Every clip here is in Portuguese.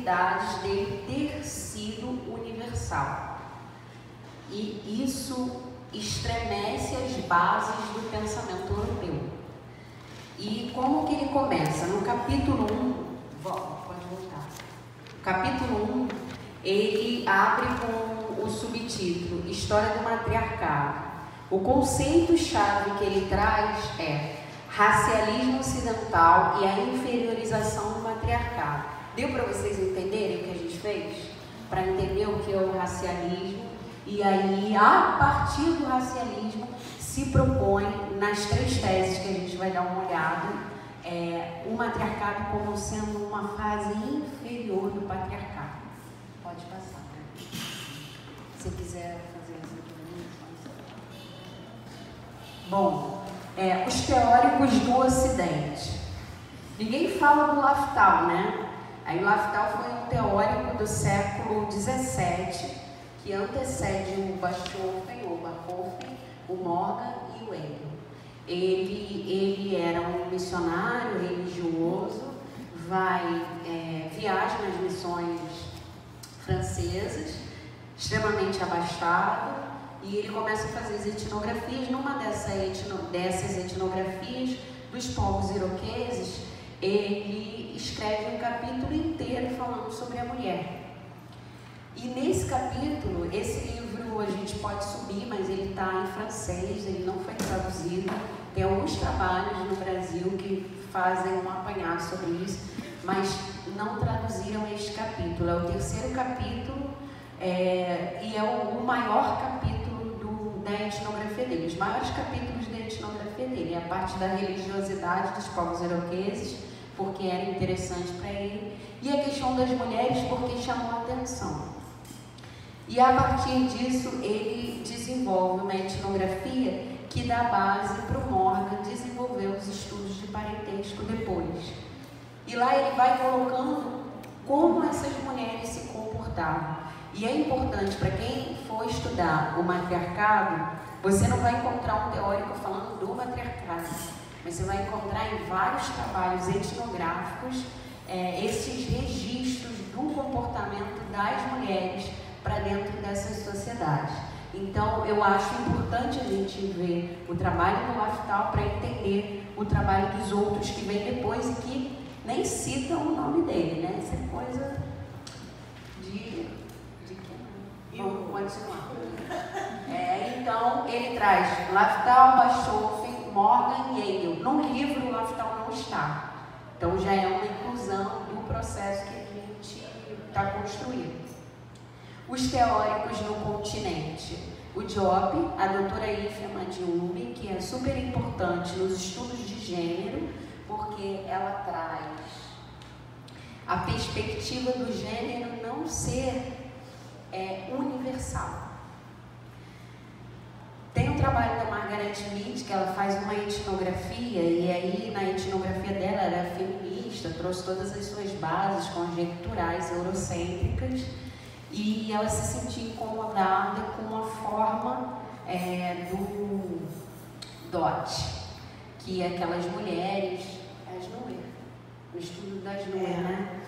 possibilidades dele ter sido universal. E isso estremece as bases do pensamento europeu. E como que ele começa? No capítulo 1, pode voltar. Capítulo 1, ele abre com o subtítulo História do Matriarcado. O conceito-chave que ele traz é racialismo ocidental e a inferiorização do matriarcado. Deu para vocês entenderem o que a gente fez? Para entender o que é o racialismo. E aí, a partir do racialismo, se propõe, nas 3 teses que a gente vai dar uma olhada, o matriarcado como sendo uma fase inferior do patriarcado. Pode passar, né? Se quiser fazer essa intervenção. Bom, os teóricos do Ocidente. Ninguém fala do Laftal, né? Aí o Laftal foi um teórico do século XVII, que antecede o Bachofen, o Bachofen, o Morgan e o Hegel. Ele era um missionário religioso, viaja nas missões francesas, extremamente abastado, e ele começa a fazer as etnografias. Numa dessas etnografias dos povos iroqueses, ele escreve um capítulo inteiro falando sobre a mulher. E nesse capítulo, esse livro a gente pode subir, mas ele está em francês, ele não foi traduzido. Tem alguns trabalhos no Brasil que fazem um apanhado sobre isso, mas não traduziram este capítulo. É o 3º capítulo e é o maior capítulo da etnografia dele. Os maiores capítulos da etnografia dele é a parte da religiosidade dos povos iroqueses, porque era interessante para ele, e a questão das mulheres, porque chamou a atenção. E a partir disso, ele desenvolve uma etnografia que dá base para o Morgan desenvolver os estudos de parentesco depois. E lá ele vai colocando como essas mulheres se comportavam. E é importante, para quem for estudar o matriarcado, você não vai encontrar um teórico falando do matriarcado, mas você vai encontrar em vários trabalhos etnográficos esses registros do comportamento das mulheres para dentro dessas sociedades. Então, eu acho importante a gente ver o trabalho do Laftal para entender o trabalho dos outros que vem depois e que nem citam o nome dele, né? Isso é coisa de vamos continuar. Então, ele traz Laftal, Bachofen, Morgan e Hegel. No livro, o Laftal não está. Então, já é uma inclusão do processo que a gente está construindo. Os teóricos no continente. O Diop, a doutora Ifia Madiumbi, que é super importante nos estudos de gênero, porque ela traz a perspectiva do gênero não ser universal. Tem um trabalho da Margaret Mead, que ela faz uma etnografia, e aí na etnografia dela ela é feminista, trouxe todas as suas bases conjecturais, eurocêntricas, e ela se sentia incomodada com a forma do DOT, que é aquelas mulheres, as Nuer, o estudo das Nuer, né?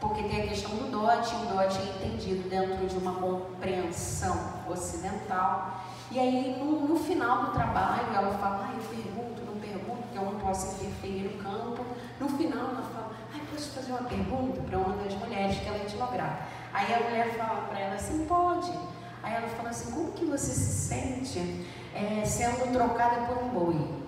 Porque tem a questão do DOT, o DOT é entendido dentro de uma compreensão ocidental, e aí no final do trabalho ela fala, eu pergunto, não pergunto, porque eu não posso interferir no campo. No final ela fala, posso fazer uma pergunta para uma das mulheres que ela etnografa? Aí a mulher fala para ela assim, pode. Aí ela fala assim, como que você se sente sendo trocada por um boi?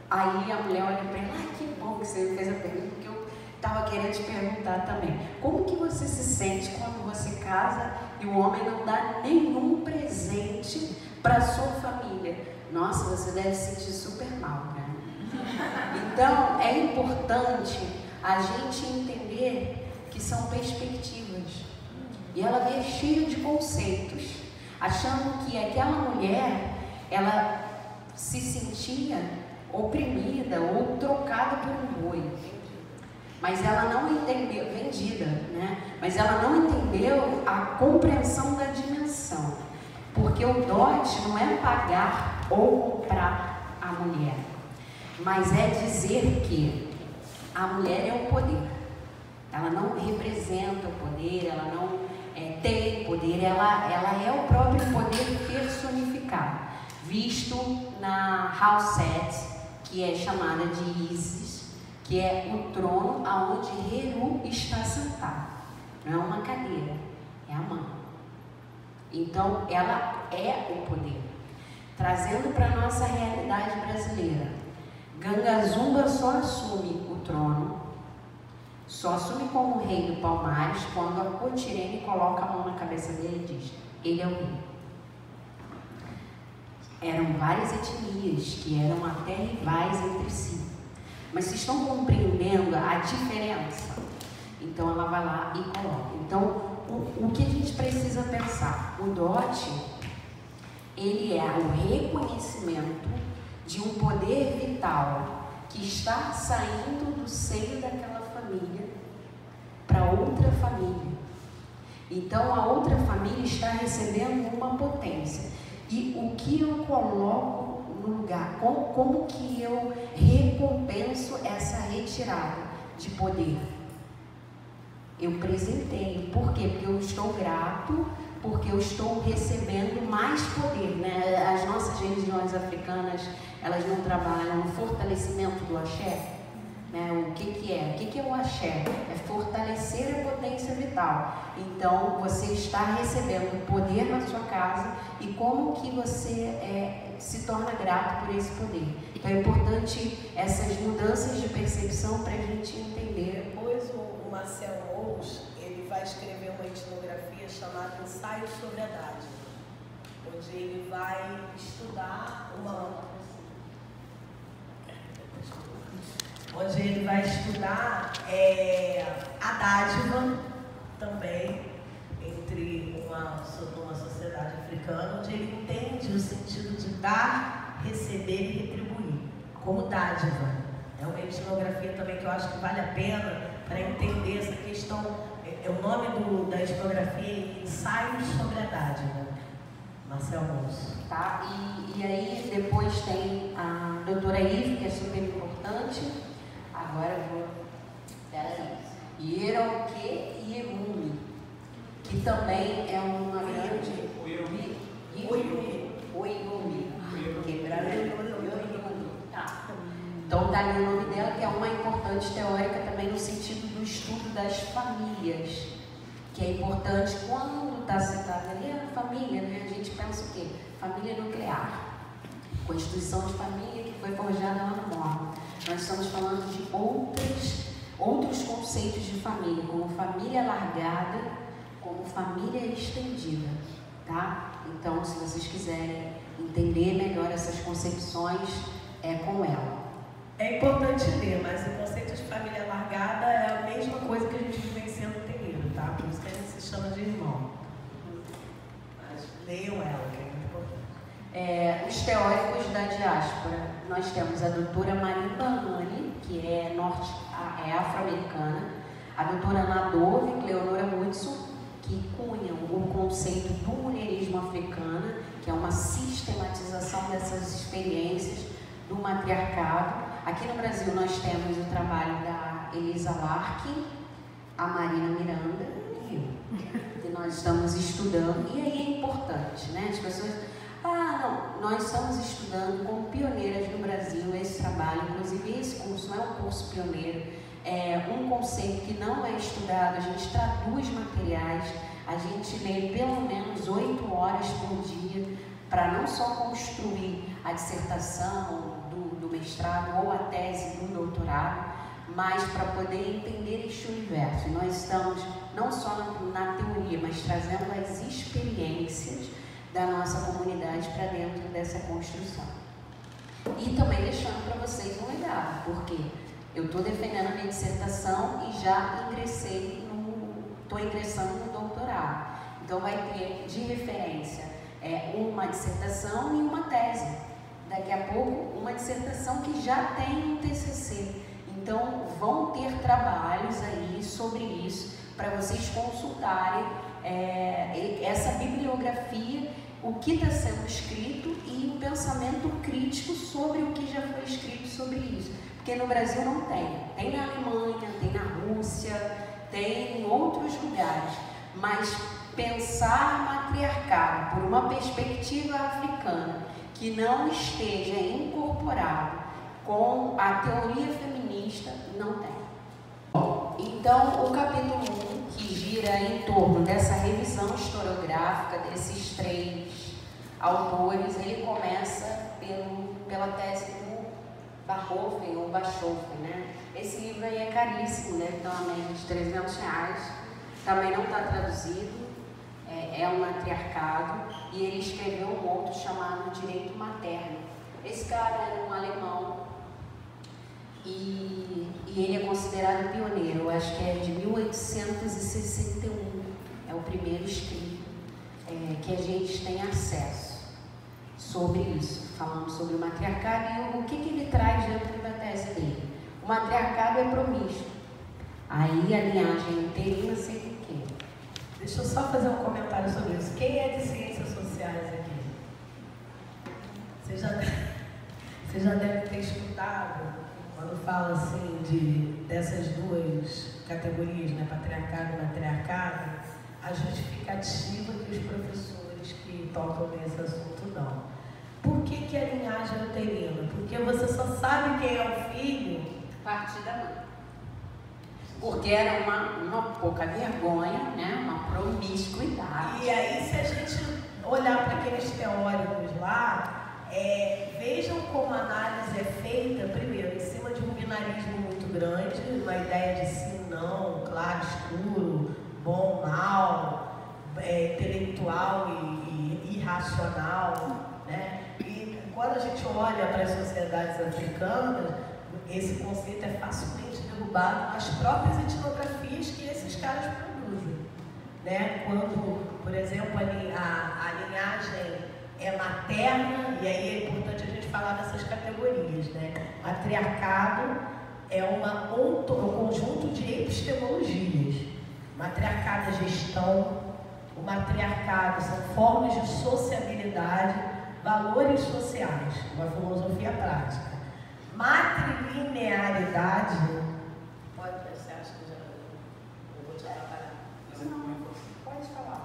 Aí a mulher olha para ela, que bom que você me fez a pergunta, porque eu estava querendo te perguntar também. Como que você se sente quando você casa e o homem não dá nenhum presente para sua família? Nossa, você deve se sentir super mal, né? Então, é importante a gente entender que são perspectivas. E ela veio cheia de conceitos, achando que aquela mulher, ela se sentia oprimida ou trocada por um boi. Mas ela não entendeu, vendida, né? Mas ela não entendeu a compreensão da dimensão. Porque o dote não é pagar ou comprar a mulher, mas é dizer que a mulher é o poder. Ela não representa o poder, ela não tem poder, ela é o próprio poder personificado, visto na House Set, que é chamada de Isis, que é o trono aonde Heru está sentado. Não é uma cadeira, é a mão. Então, ela é o poder. Trazendo para a nossa realidade brasileira, Ganga Zumba só assume o trono, só assume como rei do Palmares quando a Cotirene coloca a mão na cabeça dele e diz: ele é o rei. Eram várias etnias que eram até rivais entre si. Mas vocês estão compreendendo a diferença? Então ela vai lá e coloca. Então, o que a gente precisa pensar? O dote, ele é o reconhecimento de um poder vital que está saindo do seio daquela família para outra família. Então a outra família está recebendo uma potência. E o que eu coloco no lugar? Como que eu recompenso essa retirada de poder? Eu presenteio. Por quê? Porque eu estou grato, porque eu estou recebendo mais poder, né? As nossas religiões africanas, elas não trabalham no fortalecimento do axé, né? O que é? O que é o axé? É fortalecer a potência vital. Então, você está recebendo poder na sua casa e como que você se torna grato por esse poder. Então, é importante essas mudanças de percepção para a gente entender. Depois, o Marcel Mous, ele vai escrever uma etnografia chamada Ensaio sobre a Dádiva, onde ele vai estudar a dádiva também entre uma sociedade africana, onde ele entende o sentido de dar, receber e retribuir como dádiva. É uma etnografia também que eu acho que vale a pena para entender essa questão. O nome da etnografia é Ensaios sobre a Dádiva, Marcel Mous. Tá? E aí depois tem a doutora Ive, que é super importante. Agora eu vou... Peraí. Ieroque, que também é uma grande... Oiumi. Tá. Então está ali o nome dela, que é uma importante teórica também no sentido do estudo das famílias, que é importante quando está citada ali a família, né? A gente pensa o quê? Família nuclear, Constituição de Família que foi forjada lá no Mormon. Nós estamos falando de outros conceitos de família, como família largada, como família estendida, tá? Então, se vocês quiserem entender melhor essas concepções, é com ela. É importante ler, mas o conceito de família largada é a mesma coisa que a gente vivencia no terreiro, tá? Por isso que a gente se chama de irmão. Mas leiam ela, que é muito importante. Os teóricos da diáspora, nós temos a doutora Marimba Anani, que é afro-americana, a doutora Nadove Cleonora Hudson, que cunham o conceito do mulherismo africano, que é uma sistematização dessas experiências do matriarcado. Aqui no Brasil nós temos o trabalho da Elisa Larkin, a Marina Miranda e eu, que nós estamos estudando. E aí é importante, né? As pessoas... nós estamos estudando como pioneiras no Brasil esse trabalho. Inclusive esse curso não é um curso pioneiro, é um conceito que não é estudado. A gente traduz materiais, a gente lê pelo menos 8 horas por dia para não só construir a dissertação do mestrado ou a tese do doutorado, mas para poder entender este universo. E nós estamos não só na teoria, mas trazendo as experiências da nossa comunidade para dentro dessa construção. E também deixando para vocês um legado, porque eu estou defendendo a minha dissertação e já estou ingressando no doutorado. Então vai ter de referência uma dissertação e uma tese. Daqui a pouco, uma dissertação que já tem um TCC. Então, vão ter trabalhos aí sobre isso, para vocês consultarem essa bibliografia, o que está sendo escrito e o pensamento crítico sobre o que já foi escrito sobre isso. Porque no Brasil não tem. Tem na Alemanha, tem na Rússia, tem em outros lugares. Mas pensar matriarcado por uma perspectiva africana que não esteja incorporado com a teoria feminista, não tem. Então, o capítulo 1, que gira em torno dessa revisão historiográfica desses 3 autores, ele começa pela tese do Barhofen ou Bachofen, né? Esse livro aí é caríssimo, deve ter uma média de R$300, também não está traduzido, é um matriarcado, e ele escreveu um outro chamado Direito Materno. Esse cara era um alemão, e ele é considerado pioneiro, eu acho que é de 1861, é o primeiro escrito que a gente tem acesso sobre isso, falando sobre o matriarcado e o que ele traz dentro da tese dele. O matriarcado é promíscuo, aí a linhagem uterina sempre quer. Deixa eu só fazer um comentário sobre isso. Quem é de ciências sociais aqui? Você já deve ter escutado quando fala assim dessas 2 categorias, né, patriarcado e matriarcado, a justificativa que os professores que tocam nesse assunto dão. Por que a linhagem é uterina? Porque você só sabe quem é o filho a partir da mãe. Porque era uma pouca vergonha, né, uma promiscuidade. E aí, se a gente olhar para aqueles teóricos lá, vejam como a análise é feita, primeiro, em cima de um binarismo muito grande, uma ideia de sim, não, claro, escuro, bom, mal, intelectual e irracional, né? E quando a gente olha para as sociedades africanas, esse conceito é facilmente derrubado nas próprias etnografias que esses caras produzem, né? Quando, por exemplo, a linhagem é materna, e aí é importante a gente falar dessas categorias, né? Matriarcado é um conjunto de epistemologias. Matriarcado é gestão, o matriarcado são formas de sociabilidade, valores sociais, uma filosofia prática. Matrilinearidade, você acha que já eu vou te atrapalhar? Pode falar.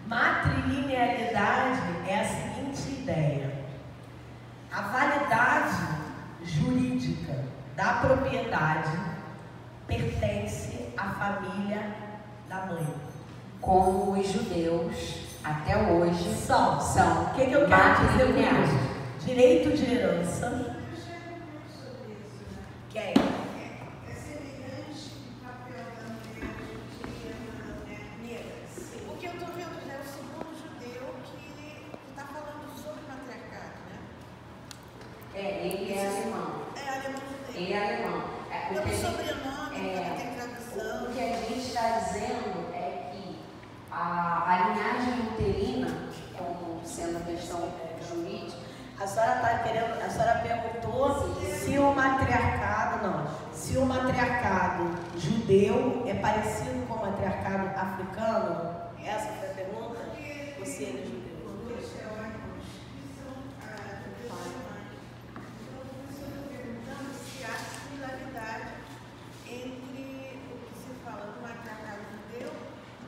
Matrilinearidade é a seguinte ideia: a validade jurídica da propriedade pertence à família da mãe. Como os judeus até hoje são. O que eu quero dizer com isso? Direito de herança. Quem? É semelhante ao papel da mulher judia negra. Porque eu estou vendo o segundo judeu que está falando sobre matriarcado, né? Ele é alemão. É alemão judeu. Ele é alemão. Pelo sobrenome, pela tem tradução. O que a gente está dizendo é que a linhagem uterina, como sendo a questão jurídica, a senhora perguntou se o matriarcado judeu é parecido com o matriarcado africano? Essa foi a pergunta? Ou se ele é judeu? Se há similaridade entre o que se fala do matriarcado judeu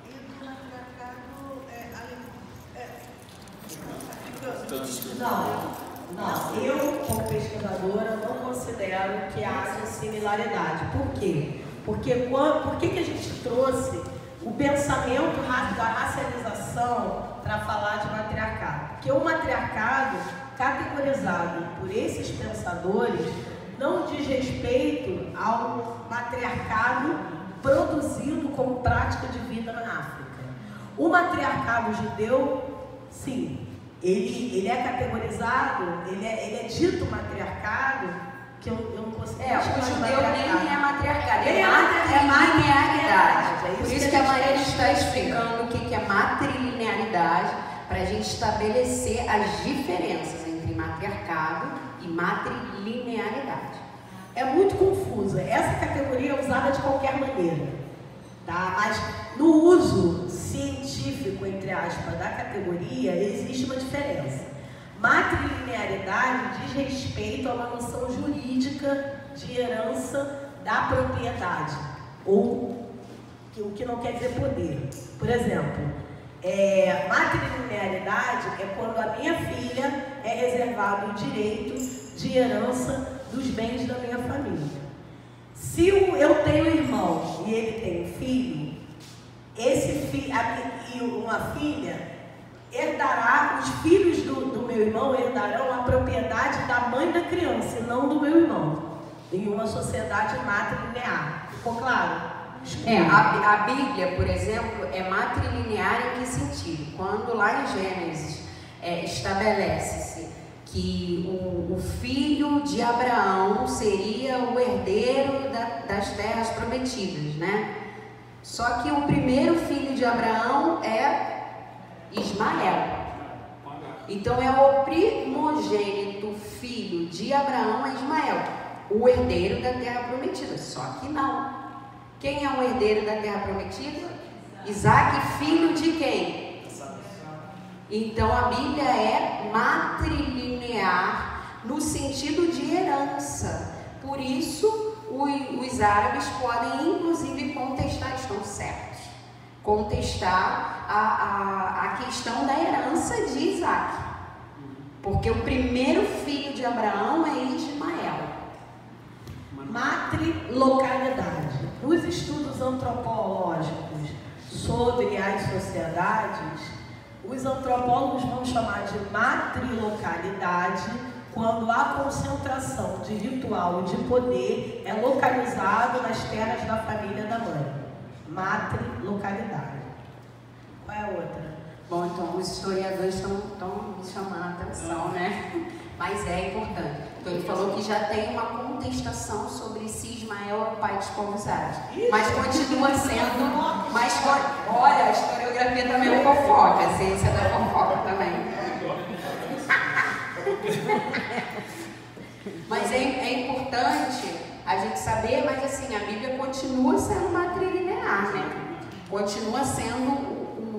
e do matriarcado alemão. Não, eu, como pesquisadora, não considero que haja similaridade. Por quê? Porque por que a gente trouxe o pensamento da racialização para falar de matriarcado? Porque o matriarcado, categorizado por esses pensadores, não diz respeito ao matriarcado produzido como prática de vida na África. O matriarcado judeu, sim, ele é categorizado, ele é dito matriarcado, que eu não considero. O judeu nem é matriarcado, é matrilinearidade. Por isso que a Maria está explicando o que é matrilinearidade, para a gente estabelecer as diferenças entre matriarcado e matrilinearidade. É muito confusa. Essa categoria é usada de qualquer maneira, tá? Mas no uso científico, entre aspas, da categoria, existe uma diferença. Matrilinearidade diz respeito a uma noção jurídica de herança da propriedade, ou o que não quer dizer poder. Por exemplo, matrilinearidade é quando a minha filha é reservado o direito de herança dos bens da minha família. Se eu tenho um irmão e ele tem um filho, esse filho e uma filha herdará, os filhos do meu irmão herdarão a propriedade da mãe da criança e não do meu irmão, em uma sociedade matrilinear. Ficou claro? A Bíblia, por exemplo, é matrilinear em que sentido? Quando lá em Gênesis estabelece-se que o filho de Abraão seria o herdeiro das terras prometidas, né? Só que o primeiro filho de Abraão é Ismael. Então é o primogênito filho de Abraão é Ismael, o herdeiro da terra prometida. Só que não. Quem é o herdeiro da terra prometida? Isaac, filho de quem? Então a Bíblia é matrilinear no sentido de herança. Por isso os árabes podem inclusive contestar, estão certos, contestar a questão da herança de Isaac, porque o primeiro filho de Abraão é Ismael. Matrilocalidade. Nos estudos antropológicos sobre as sociedades, os antropólogos vão chamar de matrilocalidade quando a concentração de ritual e de poder é localizado nas terras da família da mãe. Matrilocalidade. Qual é a outra? Bom, então os historiadores estão me chamando a atenção, né? Mas é importante. Então ele falou que já tem uma contestação sobre se Ismael é o pai dos povos árabes. Mas continua sendo. Olha, a historiografia também é fofoca, a ciência da fofoca também. Mas é importante a gente saber, mas assim, a Bíblia continua sendo matrilinear, né? Continua sendo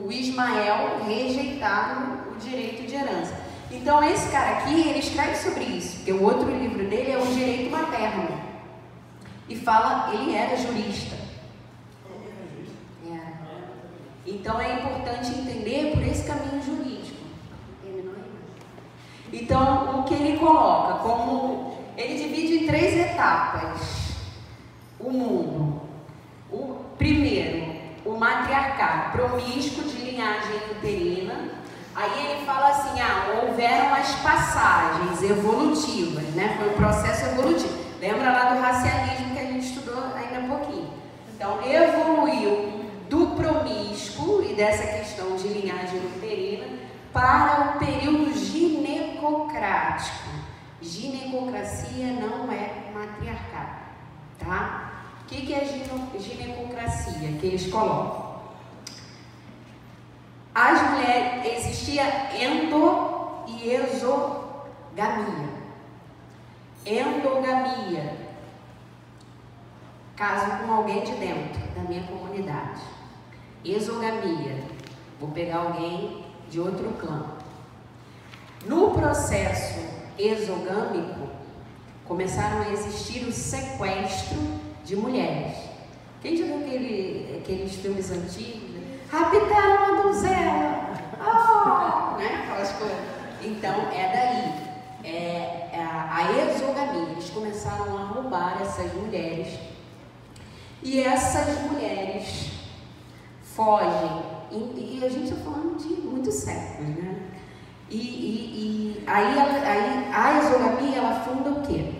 o Ismael rejeitado o direito de herança. Então esse cara aqui, ele escreve sobre isso, porque o outro livro dele é o Direito Materno. E fala, ele era jurista. Então é importante entender por esse caminho jurídico. Então o que ele coloca, como ele divide em 3 etapas o mundo. O primeiro, o matriarcado promíscuo de linhagem uterina. Aí ele fala assim, houveram as passagens evolutivas, né? Foi um processo evolutivo. Lembra lá do racialismo que a gente estudou ainda há pouquinho. Então, evoluiu do promíscuo e dessa questão de linhagem uterina para o período ginecocrático. Ginecocracia não é matriarcado, tá? O que é ginecocracia? Que eles colocam. As mulheres, existia endo e exogamia. Endogamia, caso com alguém de dentro da minha comunidade. Exogamia, vou pegar alguém de outro clã. No processo exogâmico, começaram a existir o sequestro de mulheres. Quem já viu aqueles filmes antigos? Raptaram uma donzela, né? Aquelas coisas. Então é daí, a exogamia. Eles começaram a roubar essas mulheres e essas mulheres fogem. E a gente está falando de muitos séculos, né? Aí a exogamia, ela funda o quê?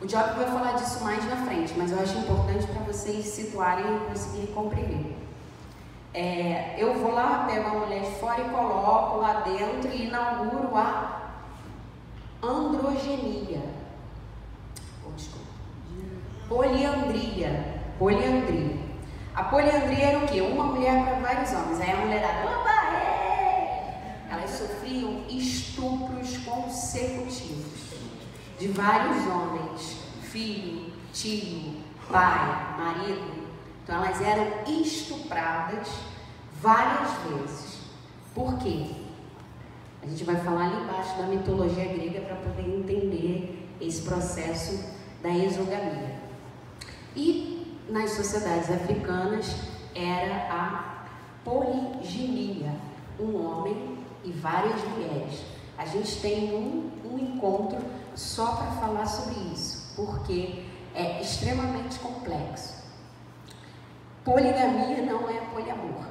O Job vai falar disso mais na frente, mas eu acho importante para vocês situarem e conseguirem compreender. Eu vou lá, pego a mulher de fora e coloco lá dentro e inauguro a androgenia. Desculpa. Poliandria. A poliandria era o quê? Uma mulher para vários homens. Aí a mulherada, elas sofriam estupros consecutivos de vários homens, filho, tio, pai, marido. Então elas eram estupradas várias vezes. Por quê? A gente vai falar ali embaixo da mitologia grega para poder entender esse processo da exogamia. E nas sociedades africanas era a poliginia, um homem e várias mulheres. A gente tem um encontro só para falar sobre isso, porque é extremamente complexo. Poligamia não é poliamor.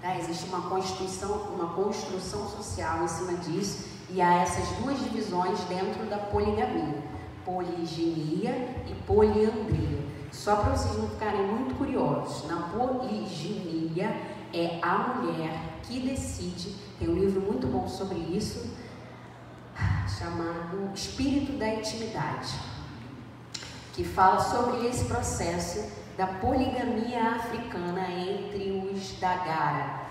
Tá? Existe uma construção social em cima disso, e há essas duas divisões dentro da poligamia: poliginia e poliandria. Só para vocês não ficarem muito curiosos, na poliginia é a mulher que decide. Tem um livro muito bom sobre isso, chamado Espírito da Intimidade, que fala sobre esse processo da poligamia africana entre os Dagara.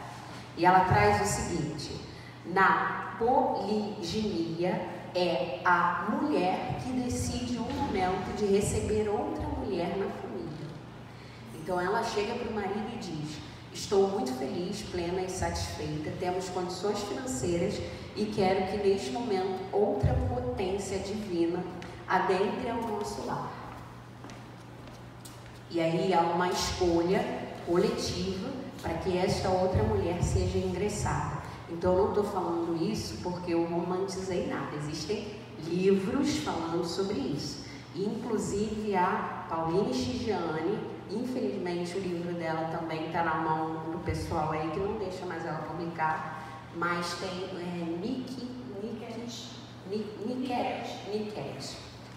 E ela traz o seguinte: na poliginia é a mulher que decide o momento de receber outra mulher na família. Então ela chega para o marido e diz: estou muito feliz, plena e satisfeita, temos condições financeiras e quero que neste momento outra potência divina adentre ao nosso lar. E aí há uma escolha coletiva para que esta outra mulher seja ingressada. Então eu não estou falando isso porque eu romantizei nada. Existem livros falando sobre isso. Inclusive a Pauline Chigiani, infelizmente o livro dela também está na mão do pessoal aí que não deixa mais ela publicar, mas tem Niket,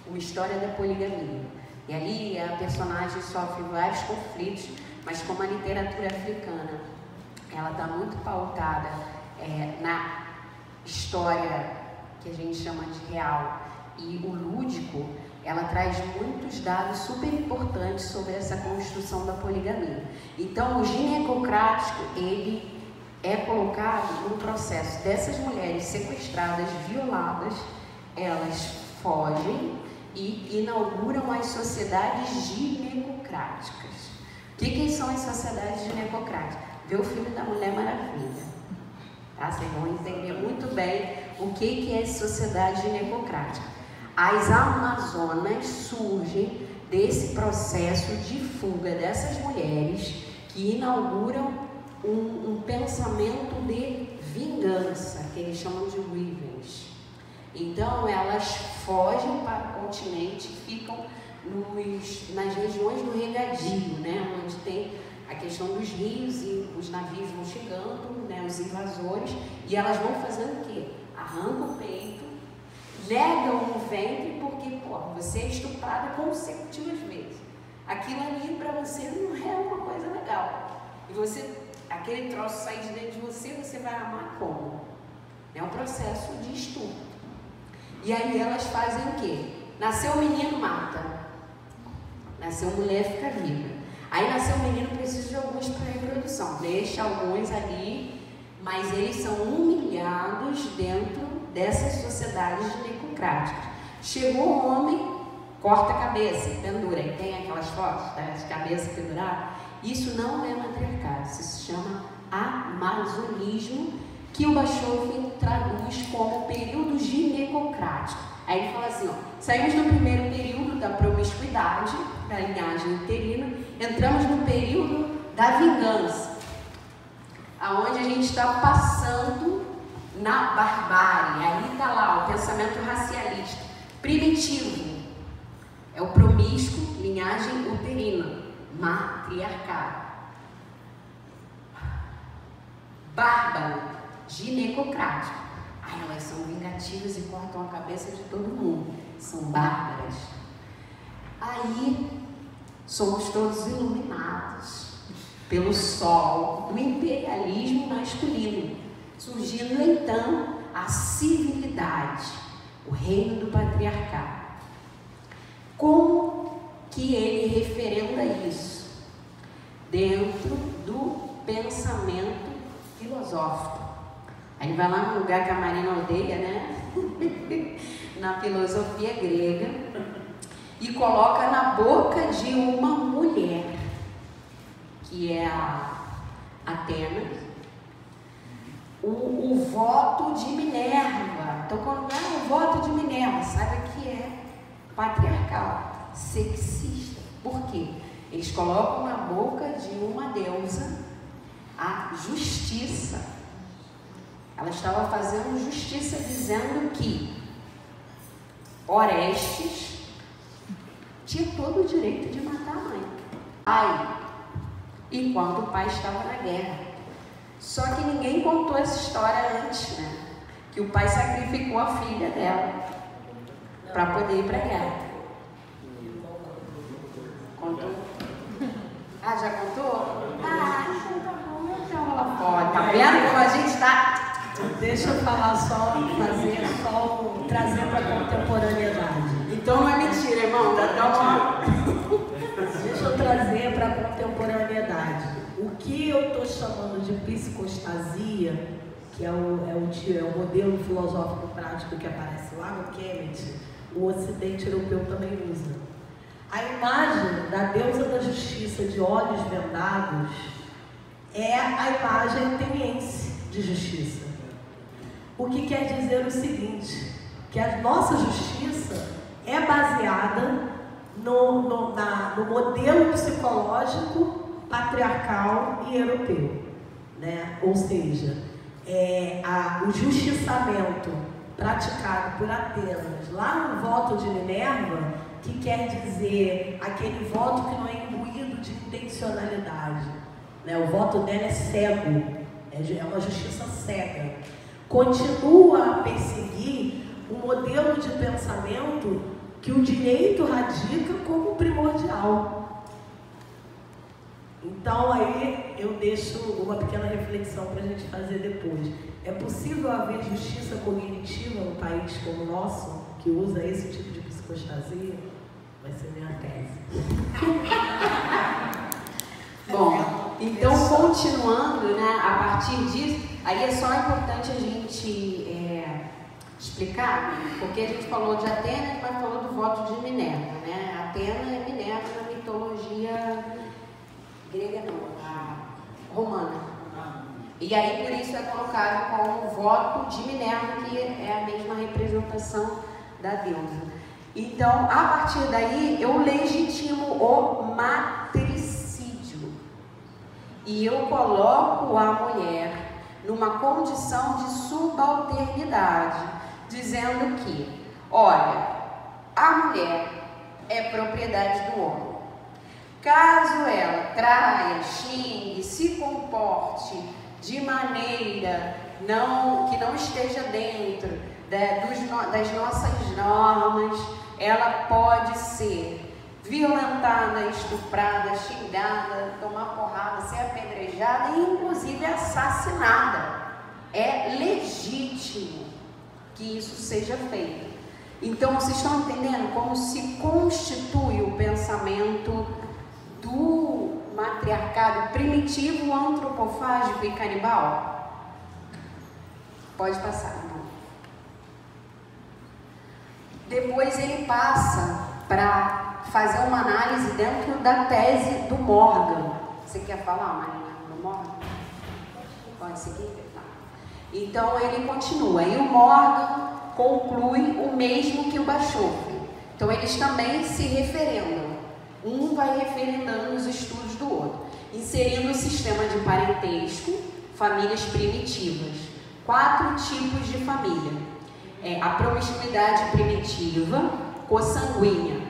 uma história da poligamia. E ali a personagem sofre vários conflitos, mas como a literatura africana ela está muito pautada na história que a gente chama de real e o lúdico, ela traz muitos dados super importantes sobre essa construção da poligamia. Então o ginecocrático, ele é colocado no processo dessas mulheres sequestradas, violadas, elas fogem e inauguram as sociedades ginecocráticas. O que são as sociedades ginecocráticas? Vê o filme da Mulher Maravilha. Tá? Vocês vão entender muito bem o que é sociedade ginecocrática. As Amazonas surgem desse processo de fuga dessas mulheres que inauguram um pensamento de vingança, que eles chamam de revenge. Então elas fogem para o continente, ficam nas regiões do regadio, né, onde tem a questão dos rios e os navios vão chegando, né, os invasores, e elas vão fazendo o quê? Arrancam o peito, negam o ventre, porque você é estuprada consecutivas vezes. Aquilo ali para você não é uma coisa legal. E você, aquele troço sair de dentro de você, você vai amar como? É um processo de estupro. E aí elas fazem o quê? Nasceu um menino, mata. Nasceu mulher, fica viva. Aí nasceu um menino, precisa de alguns para reprodução. Deixa alguns ali, mas eles são humilhados dentro dessas sociedades ginecocráticas. Chegou o homem, corta a cabeça, pendura. E tem aquelas fotos das cabeças penduradas. Isso não é matriarcado, isso se chama amazonismo, que o Bachov traduz como período ginecocrático. Aí ele fala assim, saímos do primeiro período da promiscuidade, da linhagem uterina, entramos no período da vingança, aonde a gente está passando na barbárie. Aí está lá o pensamento racialista, primitivo, é o promíscuo, linhagem uterina, matriarcado, bárbaro, ginecocrático. Aí elas são vingativas e cortam a cabeça de todo mundo, são bárbaras. Aí somos todos iluminados pelo sol do imperialismo masculino, surgindo então a civilidade, o reino do patriarcado. Como que ele referenda isso? Dentro do pensamento filosófico. Aí vai lá num lugar que a Marina odeia, né? Na filosofia grega, e coloca na boca de uma mulher, que é a Atena, o voto de Minerva. Então, quando é o voto de Minerva, sabe que é patriarcal, sexista. Por quê? Eles colocam na boca de uma deusa a justiça. Ela estava fazendo justiça dizendo que Orestes tinha todo o direito de matar a mãe, pai, enquanto o pai estava na guerra. Só que ninguém contou essa história antes, né? Que o pai sacrificou a filha dela para poder ir para a guerra. Contou? Ah, já contou? Ah, então tá bom, então lá fora. Tá vendo como a gente está? Deixa eu falar trazer para a contemporaneidade. Então não é mentira, irmão. Deixa eu trazer para a contemporaneidade. O que eu estou chamando de psicostasia, que é o modelo filosófico prático que aparece lá no Kemet, o Ocidente europeu também usa. A imagem da deusa da justiça de olhos vendados é a imagem ateniense de justiça. O que quer dizer o seguinte, que a nossa justiça é baseada no modelo psicológico patriarcal e europeu, né? Ou seja, o justiçamento praticado por Atenas lá no voto de Minerva, que quer dizer aquele voto que não é imbuído de intencionalidade, né? O voto dela é cego, é uma justiça cega. Continua a perseguir um modelo de pensamento que o direito radica como primordial. Então aí eu deixo uma pequena reflexão para a gente fazer depois. É possível haver justiça cognitiva num país como o nosso, que usa esse tipo de psicostasia? Vai ser minha tese. Bom, então continuando, né, a partir disso, aí é só importante a gente explicar, porque a gente falou de Atenas, mas falou do voto de Minerva, né? Atena é Minerva na mitologia grega, não, a romana. E aí por isso é colocado como voto de Minerva, que é a mesma representação da deusa. Então, a partir daí, eu legitimo o matricídio. E eu coloco a mulher numa condição de subalternidade, dizendo que, olha, a mulher é propriedade do homem. Caso ela traia, xingue, se comporte de maneira que não esteja dentro das nossas normas, ela pode ser violentada, estuprada, xingada, tomar porrada, ser apedrejada e inclusive assassinada. É legítimo que isso seja feito. Então vocês estão entendendo como se constitui o pensamento do matriarcado primitivo, antropofágico e canibal? Pode passar, irmão. Depois ele passa para fazer uma análise dentro da tese do Morgan. Você quer falar, Marina, do Morgan? Pode seguir? Tá. Então ele continua. E o Morgan conclui o mesmo que o Bachofre. Então eles também se referendam. Um vai referendando os estudos do outro, inserindo o sistema de parentesco, famílias primitivas. 4 tipos de família. A promiscuidade primitiva, consanguínea,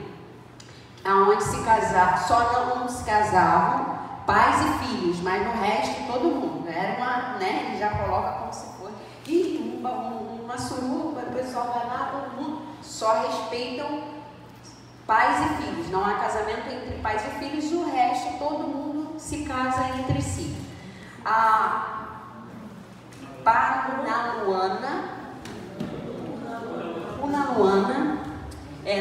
aonde só não se casavam pais e filhos, mas no resto todo mundo. Era uma, né? Ele já coloca como se fosse. E uma suruba, o pessoal vai lá, todo mundo só respeitam pais e filhos. Não há casamento entre pais e filhos, o resto todo mundo se casa entre si. A Unaluana,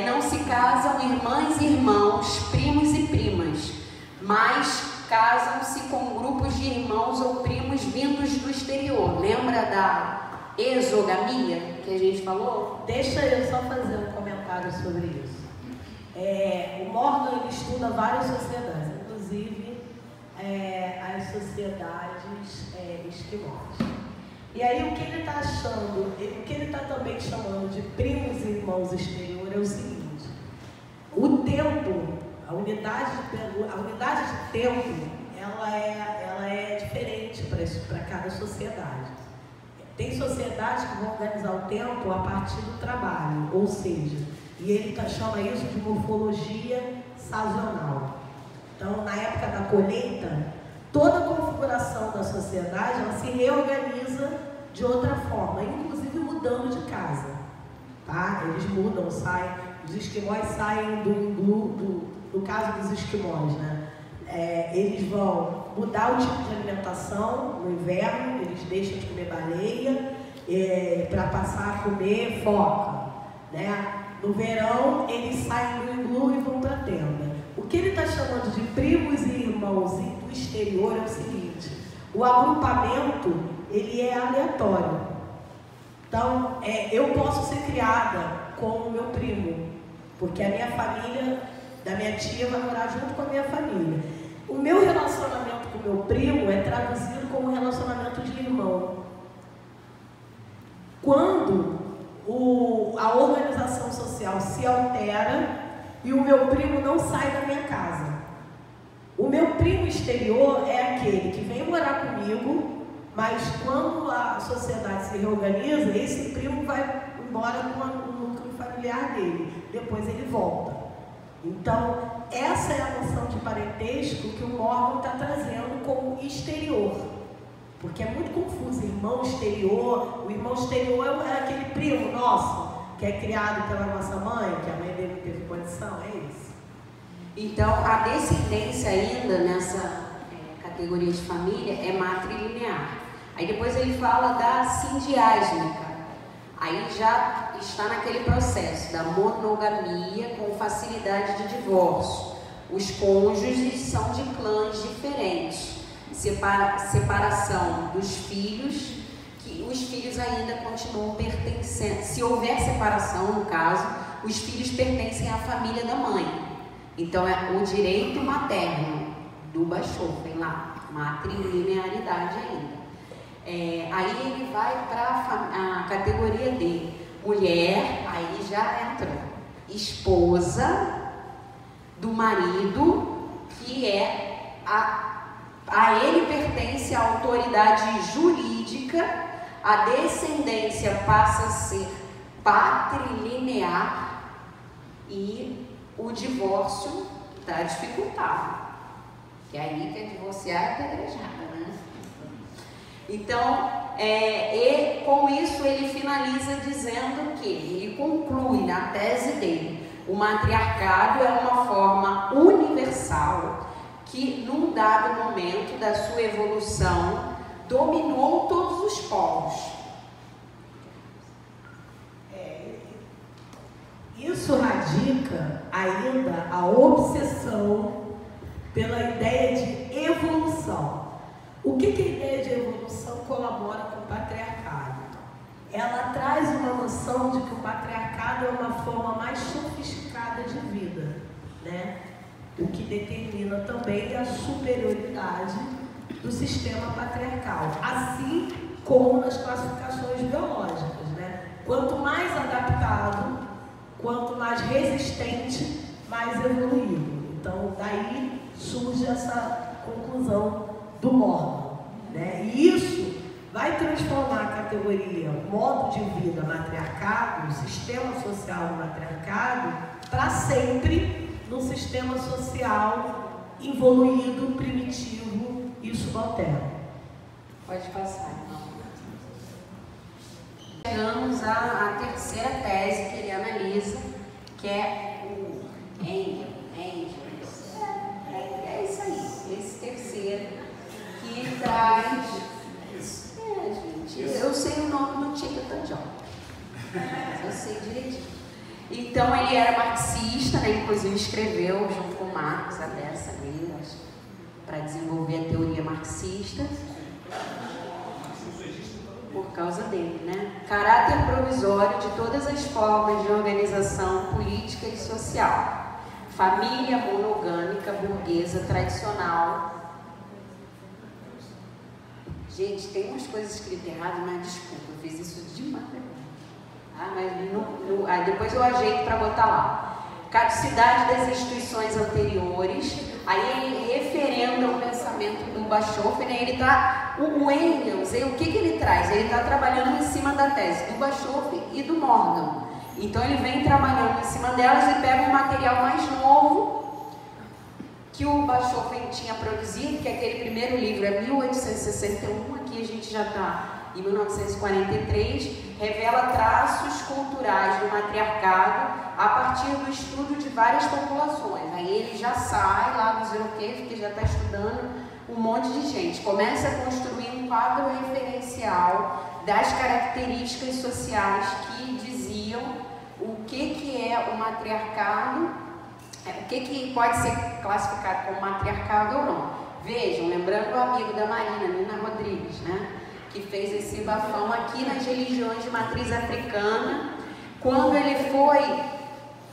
não se casam irmãs e irmãos, primos e primas, mas casam-se com grupos de irmãos ou primos vindos do exterior. Lembra da exogamia que a gente falou? Deixa eu só fazer um comentário sobre isso. O Morgan ele estuda várias sociedades, inclusive as sociedades esquimós. E aí o que ele está achando, o que ele está também chamando de primos e irmãos exterior é o seguinte: O tempo, a unidade de tempo, ela é diferente para cada sociedade. Tem sociedades que vão organizar o tempo a partir do trabalho, ou seja, e ele chama isso de morfologia sazonal. Então, na época da colheita, toda a configuração da sociedade ela se reorganiza de outra forma, inclusive mudando de casa. Tá? Eles mudam, saem, os esquimós saem do iglu, no caso dos esquimós, né? Eles vão mudar o tipo de alimentação no inverno, eles deixam de comer baleia para passar a comer foca, né? No verão, eles saem do iglu e vão para a tenda. O que ele está chamando de primos e irmãos do exterior é o seguinte: o agrupamento ele é aleatório. Então, eu posso ser criada com o meu primo, porque a minha família, da minha tia, vai morar junto com a minha família. O meu relacionamento com o meu primo é traduzido como relacionamento de irmão. Quando a organização social se altera e o meu primo não sai da minha casa. O meu primo exterior é aquele que vem morar comigo, mas quando a sociedade se reorganiza, esse primo vai embora com o núcleo familiar dele. Depois ele volta. Então, essa é a noção de parentesco que o Morgan está trazendo como exterior. Porque é muito confuso, irmão exterior. O irmão exterior é aquele primo nosso, que é criado pela nossa mãe, que a mãe dele não teve condição, é isso. Então, a descendência ainda nessa categoria de família é matrilinear. Aí depois ele fala da sindiásmica. Aí já está naquele processo da monogamia com facilidade de divórcio. Os cônjuges são de clãs diferentes. Separação dos filhos, que os filhos ainda continuam pertencendo. Se houver separação, no caso, os filhos pertencem à família da mãe. Então é o direito materno do Bachofen lá, matrilinearidade ainda. Aí ele vai para a categoria D, mulher, aí já entra esposa do marido, que é a ele pertence a autoridade jurídica, a descendência passa a ser patrilinear e o divórcio está dificultado. Que aí quer divorciar é apedrejada, né? Então, e com isso ele finaliza dizendo que, ele conclui na tese dele, o matriarcado é uma forma universal que, num dado momento da sua evolução, dominou todos os povos. Isso radica ainda a obsessão pela ideia de evolução. O que a ideia de evolução colabora com o patriarcado? Ela traz uma noção de que o patriarcado é uma forma mais sofisticada de vida, né? O que determina também a superioridade do sistema patriarcal, assim como nas classificações biológicas, né? Quanto mais adaptado, quanto mais resistente, mais evoluído. Então, daí surge essa conclusão do Morgan, né? E isso vai transformar a categoria modo de vida matriarcado, o sistema social do matriarcado, para sempre no sistema social evoluído, primitivo e subalterno. Pode passar, então. Chegamos à terceira tese que ele analisa, que é o Engels. É isso aí, esse terceiro, que traz... gente, eu sei o nome do Chiquita John. Eu sei direitinho. Então, ele era marxista, né? Inclusive escreveu, junto com Marx, a dessa ali, para desenvolver a teoria marxista. Por causa dele, né? Caráter provisório de todas as formas de organização política e social. Família monogâmica, burguesa, tradicional. Gente, tem umas coisas escritas erradas, mas desculpa, eu fiz isso de madrugada. Mas depois eu ajeito para botar lá. caticidade das instituições anteriores. Aí ele referenda o pensamento do Bachofen, né? Ele tá, o Engels, o que ele traz? Ele está trabalhando em cima da tese do Bachofen e do Morgan. Então ele vem trabalhando em cima delas e pega um material mais novo que o Bachofen tinha produzido, que aquele primeiro livro é 1861, aqui a gente já está em 1943, revela traços culturais do matriarcado a partir do estudo de várias populações. Aí ele já sai lá dos europeus, porque já está estudando um monte de gente. Começa a construir um quadro referencial das características sociais que diziam o que é o matriarcado, o que pode ser classificado como matriarcado ou não. Vejam, lembrando o amigo da Marina, Nina Rodrigues, né? Que fez esse bafão aqui nas religiões de matriz africana, quando ele foi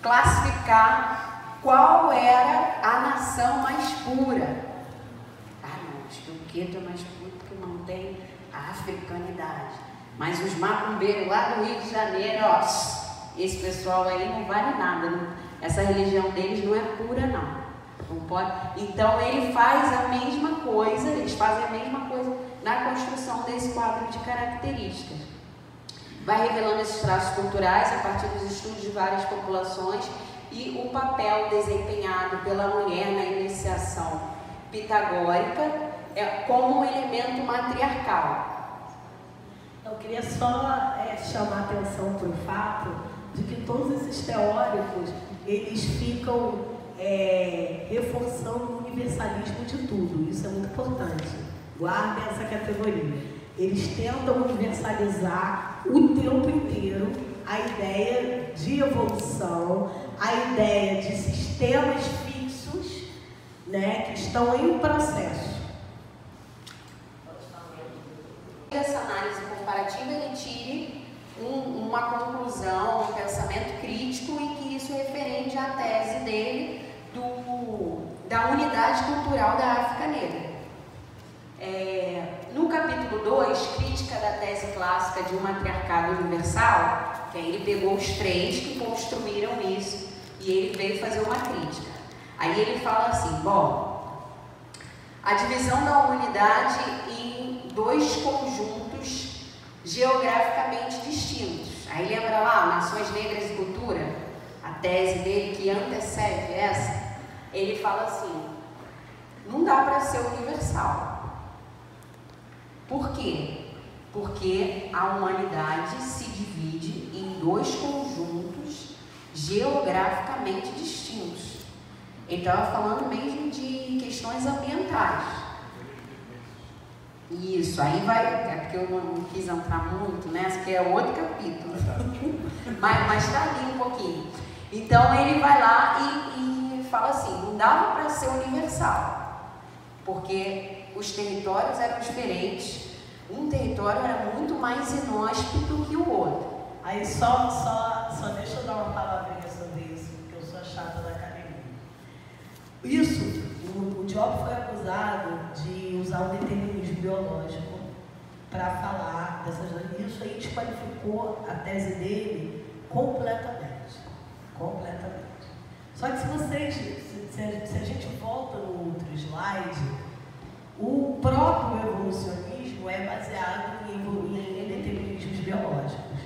classificar qual era a nação mais pura. Ah, não, acho que o Queto é mais puro porque mantém a africanidade. Mas os macumbeiros lá do Rio de Janeiro, ó, esse pessoal aí não vale nada, não. Essa religião deles não é pura, não. Não pode. Então ele faz a mesma coisa, eles fazem a mesma coisa na construção desse quadro de características. Vai revelando esses traços culturais a partir dos estudos de várias populações e o papel desempenhado pela mulher na iniciação pitagórica como um elemento matriarcal. Eu queria só chamar a atenção para o fato de que todos esses teóricos, eles ficam reforçando o universalismo de tudo. Isso é muito importante. Guardem essa categoria. Eles tentam universalizar o tempo inteiro a ideia de evolução, a ideia de sistemas fixos, né, que estão em processo. Essa análise comparativa, ele tire uma conclusão, um pensamento crítico em que isso é referente à tese dele da unidade cultural da África Negra. No capítulo 2, crítica da tese clássica de um matriarcado universal, que aí ele pegou os três que construíram isso e ele veio fazer uma crítica. Aí ele fala assim, bom, a divisão da humanidade em dois conjuntos geograficamente distintos. Aí lembra lá, Nações Negras e Cultura, a tese dele que antecede essa, ele fala assim, não dá para ser universal. Por quê? Porque a humanidade se divide em dois conjuntos geograficamente distintos. Ele estava falando mesmo de questões ambientais. Isso, aí vai, é porque eu não quis entrar muito nessa, porque é outro capítulo. mas está ali um pouquinho. Então ele vai lá e fala assim, não dava para ser universal, porque os territórios eram diferentes, um território era muito mais inóspito que o outro. Aí só deixa eu dar uma palavrinha sobre isso, porque eu sou chata da academia. Isso, o Diop foi acusado de usar o determinismo biológico para falar dessas coisas. Isso aí desqualificou a tese dele completamente. Completamente. Só que se a gente volta no outro slide, o próprio evolucionismo é baseado em determinismos biológicos,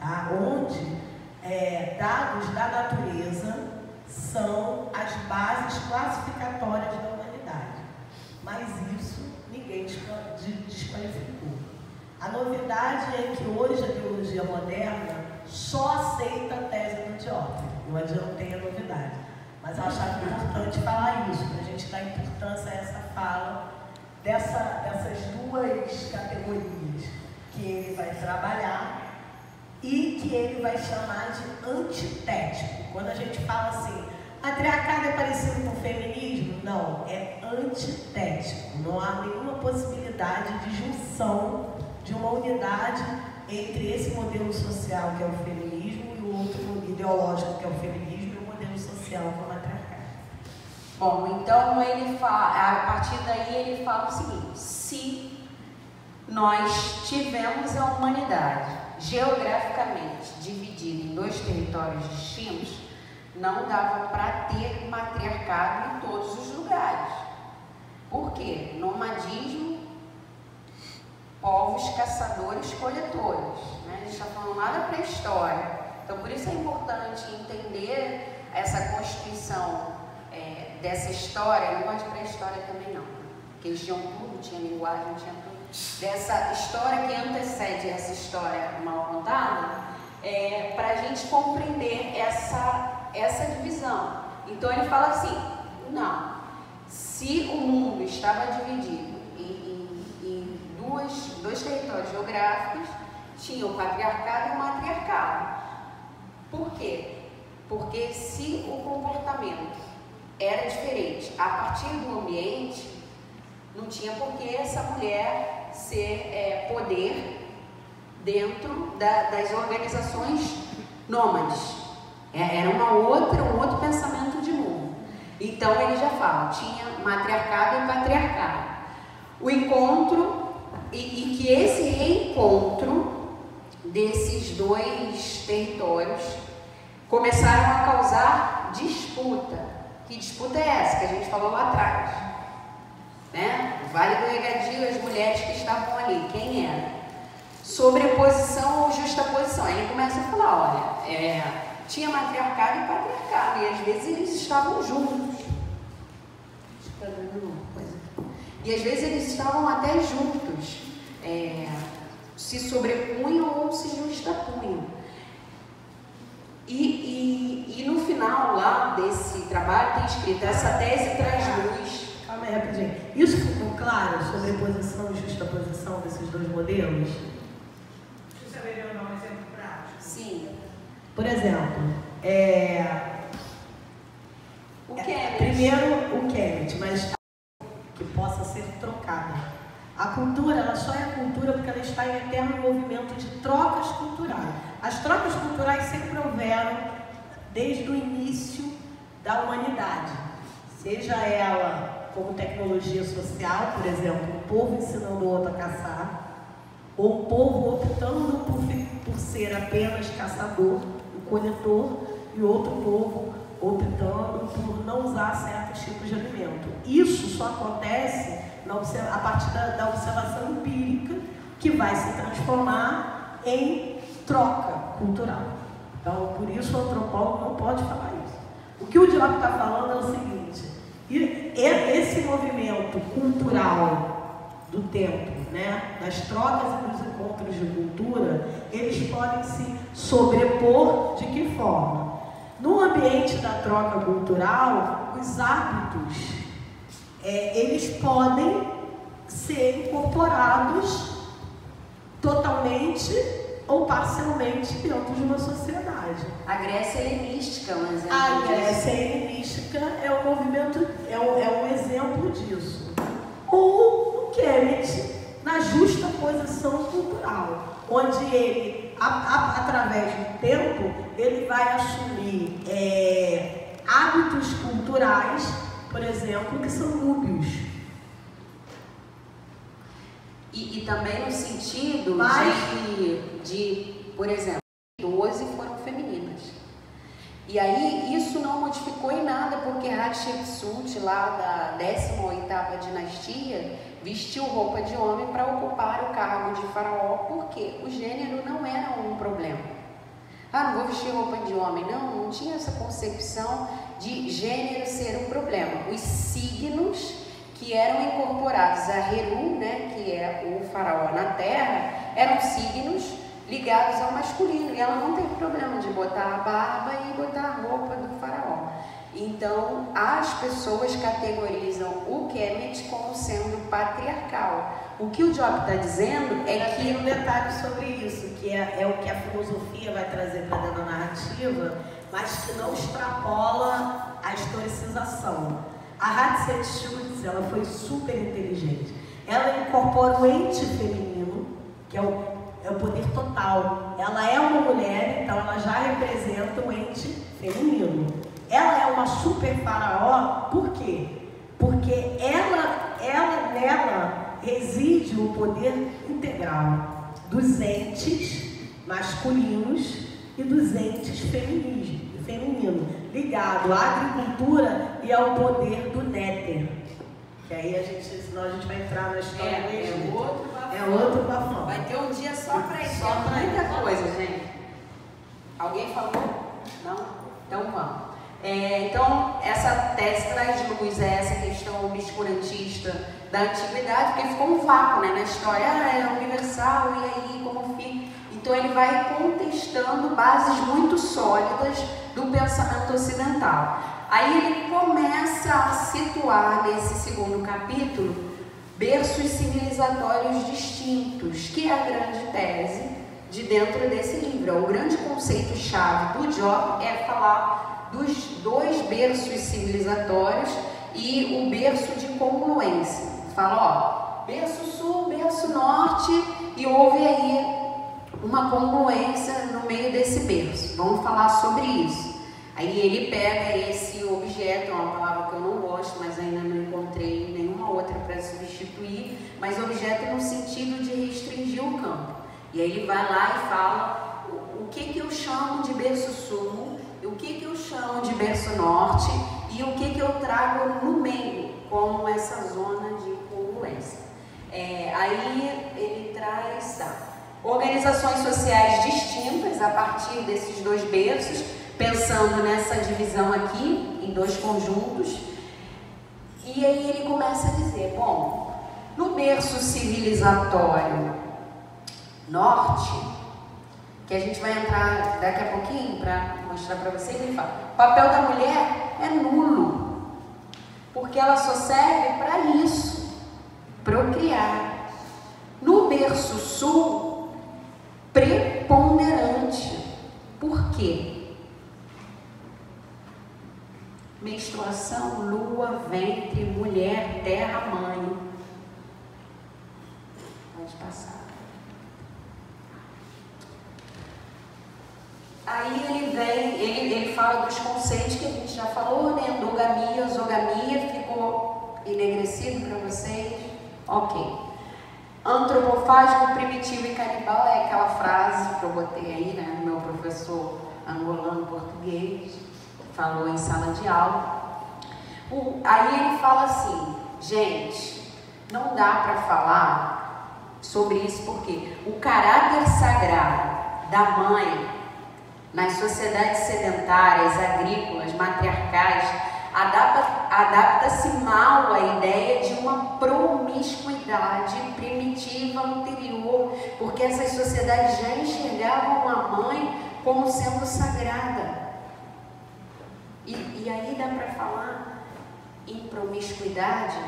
tá? Onde dados da natureza são as bases classificatórias da humanidade. Mas isso ninguém desqualificou. A novidade é que hoje a biologia moderna só aceita a tese do Diop. Não adiantei a novidade. Mas eu achava importante falar isso, para a gente dar importância a essa fala dessas duas categorias que ele vai trabalhar e que ele vai chamar de antitético. Quando a gente fala assim, matriarcado é parecido com o feminismo? Não, é antitético. Não há nenhuma possibilidade de junção de uma unidade entre esse modelo social que é o feminismo e o outro ideológico que é o feminismo e o modelo social que é o matriarcado. Bom, então ele fala, a partir daí ele fala o seguinte, se nós tivemos a humanidade geograficamente dividida em dois territórios distintos, não dava para ter matriarcado em todos os lugares. Por quê? Nomadismo, povos caçadores-coletores, né? A gente está falando lá da pré-história. Então, por isso é importante entender essa constituição dessa história. Eu não gosto de pré-história também não, porque eles tinham tudo, tinha linguagem, tinha tudo. Dessa história que antecede essa história mal contada, para a gente compreender essa divisão. Então ele fala assim, não, se o mundo estava dividido em dois territórios geográficos, tinha o patriarcado e o matriarcado. Por quê? Porque se o comportamento era diferente a partir do ambiente, não tinha por que essa mulher ser poder dentro das organizações nômades. Era um outro pensamento de mundo. Então ele já fala, tinha matriarcado e patriarcado. O encontro, e que esse reencontro desses dois territórios começaram a causar disputa. Que disputa é essa que a gente falou lá atrás? Né? O Vale do Regadio, as mulheres que estavam ali, quem era? Sobreposição ou justaposição. Aí ele começa a falar, olha, tinha matriarcado e patriarcado, e às vezes eles estavam juntos. E às vezes eles estavam até juntos, se sobrepunham ou se justapunham. E no final lá desse trabalho tem escrito, essa tese traz luz. Calma aí, rapidinho. Isso ficou claro, sobreposição e justaposição desses dois modelos? Você saberia dar um exemplo prático? Sim. Por exemplo, O Kemet. Primeiro o Kemet, mas que possa ser trocada. A cultura, ela só é cultura porque ela está em eterno movimento de trocas culturais. As trocas culturais sempre houveram desde o início da humanidade. Seja ela como tecnologia social, por exemplo, um povo ensinando o outro a caçar, ou um povo optando por ser apenas caçador, o coletor, e outro povo optando por não usar certos tipos de alimento. Isso só acontece a partir da observação empírica, que vai se transformar em troca cultural. Então, por isso o antropólogo não pode falar isso. O que o Diop está falando é o seguinte, esse movimento cultural do tempo, né, das trocas e dos encontros de cultura, eles podem se sobrepor de que forma? No ambiente da troca cultural, os hábitos eles podem ser incorporados totalmente ou parcialmente dentro de uma sociedade. A Grécia helenística, um exemplo A disso. Grécia helenística é um movimento, é um exemplo disso. Ou o Kemet, na justa posição cultural, onde ele, através do tempo, ele vai assumir hábitos culturais, por exemplo, que são núbios. E também no sentido de, por exemplo, 12 foram femininas. E aí isso não modificou em nada, porque Hatshepsut, lá da 18ª dinastia, vestiu roupa de homem para ocupar o cargo de faraó, porque o gênero não era um problema. Não vou vestir roupa de homem. Não tinha essa concepção de gênero ser um problema. Os signos que eram incorporados a Heru, né, que é o faraó na terra, eram signos ligados ao masculino, e ela não teve problema de botar a barba e botar a roupa do faraó. Então, as pessoas categorizam o Kemet como sendo patriarcal. O que o Diop está dizendo é que... Tem um detalhe sobre isso, que é o que a filosofia vai trazer para dentro da narrativa, mas que não extrapola a historicização. A Hatshepsut, ela foi super inteligente. Ela incorpora o ente feminino, que é o poder total. Ela é uma mulher, então ela já representa o ente feminino. Ela é uma super faraó, por quê? Porque nela reside o poder integral dos entes masculinos e dos entes femininos. ligado à agricultura e ao poder do néter. Que aí senão a gente vai entrar na história do Egito. É outro bafão. Vai ter um dia só para isso. Só muita coisa, gente. Alguém falou? Não? Então vamos. Então, essa tese traz luz a essa questão obscurantista da antiguidade, porque ficou um vácuo, né, na história. É universal, e aí como fica? Então ele vai contestando bases muito sólidas do pensamento ocidental. Aí ele começa a situar nesse segundo capítulo berços civilizatórios distintos, que é a grande tese de dentro desse livro. O grande conceito-chave do Job é falar dos dois berços civilizatórios e o berço de congruência. Fala, berço sul, berço norte, e houve aí uma congruência no meio desse berço. Vamos falar sobre isso. Aí ele pega esse objeto, uma palavra que eu não gosto, mas ainda não encontrei nenhuma outra para substituir, mas objeto no sentido de restringir o campo. E aí ele vai lá e fala o que eu chamo de berço sul, o que eu chamo de berço norte e o que eu trago no meio, como essa zona de congruência. Aí ele traz organizações sociais distintas a partir desses dois berços, pensando nessa divisão aqui em dois conjuntos. E aí ele começa a dizer, bom, no berço civilizatório norte, que a gente vai entrar daqui a pouquinho para mostrar para vocês, ele fala, o papel da mulher é nulo, porque ela só serve para isso, procriar. No berço sul, preponderante. Por quê? Menstruação, lua, ventre, mulher, terra, mãe. Pode passar. Aí ele vem, ele fala dos conceitos que a gente já falou, né? Endogamia, exogamia, ficou enegrecido para vocês? Ok. Antropofágico, primitivo e canibal é aquela frase que eu botei aí, né? Meu professor angolano português falou em sala de aula. Aí ele fala assim, gente, não dá para falar sobre isso porque o caráter sagrado da mãe nas sociedades sedentárias, agrícolas, matriarcais, adapta-se mal à ideia de uma promiscuidade primitiva anterior, porque essas sociedades já enxergavam a mãe como sendo sagrada. E aí dá para falar em promiscuidade,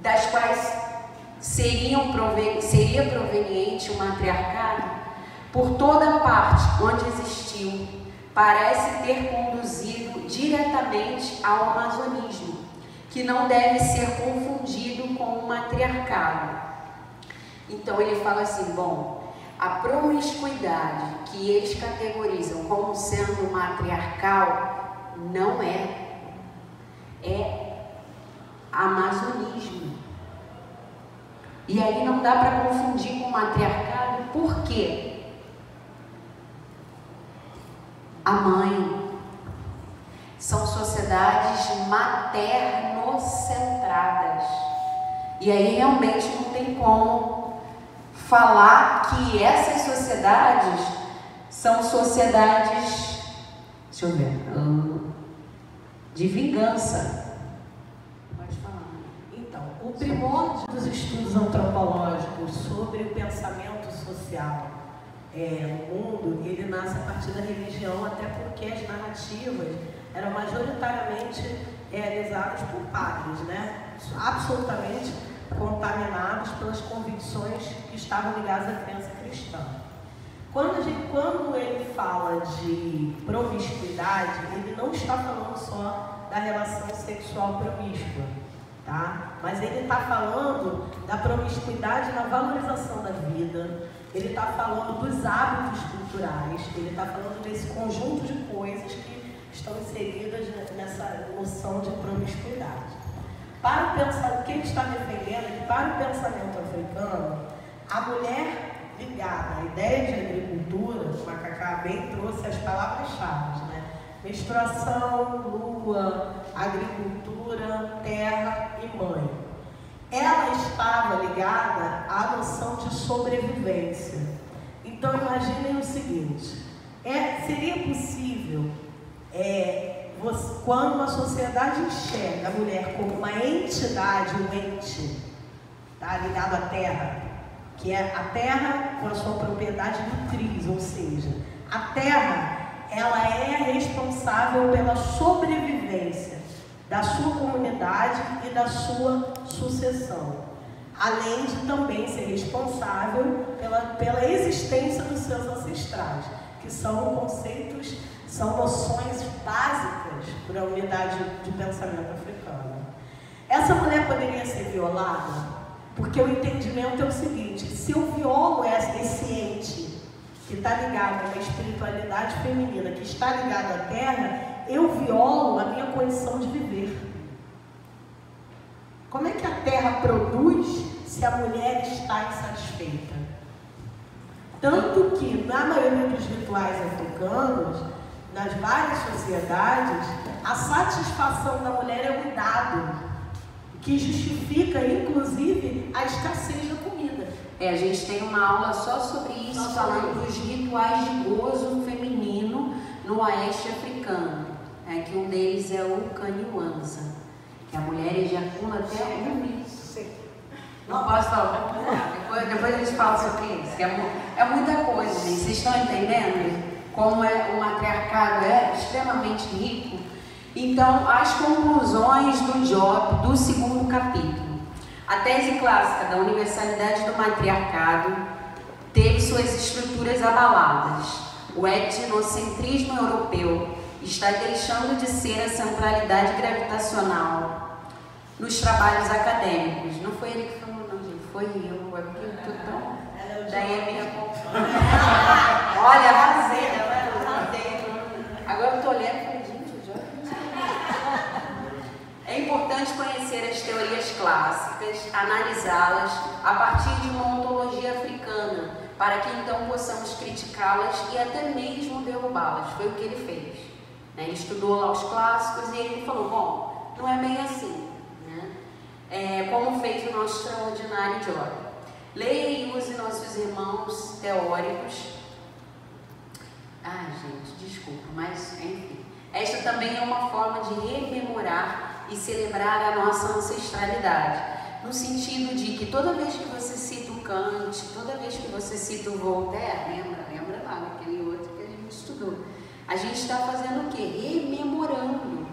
das quais seria proveniente o matriarcado, por toda parte onde existiu, parece ter conduzido diretamente ao amazonismo, que não deve ser confundido com o matriarcado. Então ele fala assim, bom, a promiscuidade que eles categorizam como sendo matriarcal não é amazonismo. E aí não dá para confundir com matriarcado, por quê? A mãe são sociedades maternocentradas. E aí realmente não tem como falar que essas sociedades são sociedades, deixa eu ver, de vingança. Pode falar. Então, o primórdio dos estudos antropológicos sobre o pensamento social no mundo, ele nasce a partir da religião, até porque as narrativas eram majoritariamente realizadas por padres, né? Absolutamente contaminados pelas convicções que estavam ligadas à crença cristã. Quando ele fala de promiscuidade, ele não está falando só da relação sexual promíscua, tá? Mas ele está falando da promiscuidade na valorização da vida, ele está falando dos hábitos culturais, ele está falando desse conjunto de coisas que estão inseridas nessa noção de promiscuidade. Para o que ele está defendendo é que para o pensamento africano, a mulher ligada à ideia de agricultura, o Macacá bem trouxe as palavras-chave, né? menstruação, lua, agricultura, terra e mãe. Ela estava ligada à noção de sobrevivência. Então imaginem o seguinte, seria possível, quando uma sociedade enxerga a mulher como uma entidade, um ente, tá, ligado à terra, que é a terra com a sua propriedade nutriz, ou seja, a terra, ela é responsável pela sobrevivência da sua comunidade e da sua sucessão, além de também ser responsável pela existência dos seus ancestrais, que são conceitos, são noções básicas para a unidade de pensamento africano. Essa mulher poderia ser violada? Porque o entendimento é o seguinte, se eu violo esse ente que está ligado a uma espiritualidade feminina, que está ligado à terra, eu violo a minha condição de viver. Como é que a terra produz se a mulher está insatisfeita? Tanto que, na maioria dos rituais africanos, nas várias sociedades, a satisfação da mulher é um dado, que justifica, inclusive, a escassez da comida. A gente tem uma aula só sobre isso, falando dos rituais de gozo feminino no oeste africano. Que um deles é o Kanyuanza, que a mulher ejacula até um mês. Não posso falar, depois a gente fala sobre isso, que é muita coisa, gente. Vocês estão entendendo como o matriarcado é extremamente rico? Então, as conclusões do Job, do 2º capítulo. A tese clássica da universalidade do matriarcado teve suas estruturas abaladas. O etnocentrismo europeu está deixando de ser a centralidade gravitacional nos trabalhos acadêmicos. Não foi ele que falou, não, gente, foi eu. É porque eu tô tão... Daí é minha Olha, arrasei. Agora eu tô olhando e falei, gente, o Job... É importante conhecer as teorias clássicas, analisá-las a partir de uma ontologia africana, para que então possamos criticá-las e até mesmo derrubá-las. Foi o que ele fez. Ele estudou lá os clássicos e ele falou, bom, não é bem assim, né? Como fez o nosso extraordinário Job. Leia e use nossos irmãos teóricos. Gente, desculpa, mas enfim. Esta também é uma forma de rememorar e celebrar a nossa ancestralidade, no sentido de que toda vez que você cita o Kant, toda vez que você cita o Voltaire, lembra lá daquele outro que a gente estudou, a gente está fazendo o quê? Rememorando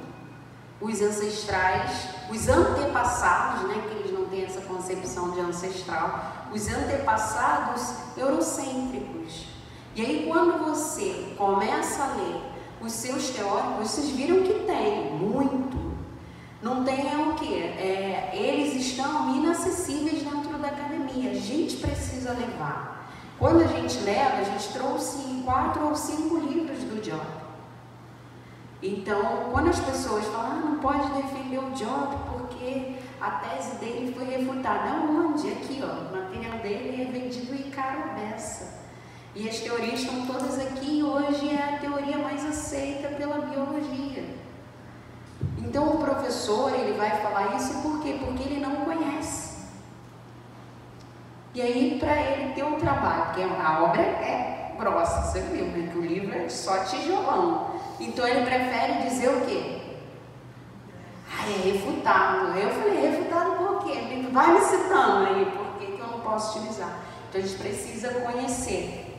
os ancestrais, os antepassados, né, que eles não têm essa concepção de ancestral, os antepassados eurocêntricos. E aí quando você começa a ler os seus teóricos, vocês viram que tem muito. Não tem o quê? Eles estão inacessíveis dentro da academia. A gente precisa levar. Quando a gente leva, a gente trouxe 4 ou 5 livros do Job. Então, quando as pessoas falam, não pode defender o Job porque a tese dele foi refutada. Aonde? Aqui, ó, o material dele é vendido em caro beça. E as teorias estão todas aqui e hoje é a teoria mais aceita pela biologia. Então o professor, ele vai falar isso por quê? Porque ele não conhece. E aí, para ele ter um trabalho, porque a obra é grossa, você viu, né? Que o livro é só tijolão. Então ele prefere dizer o quê? É refutado. Eu falei, refutado por quê? Vai me citando aí, por que eu não posso utilizar? Então a gente precisa conhecer.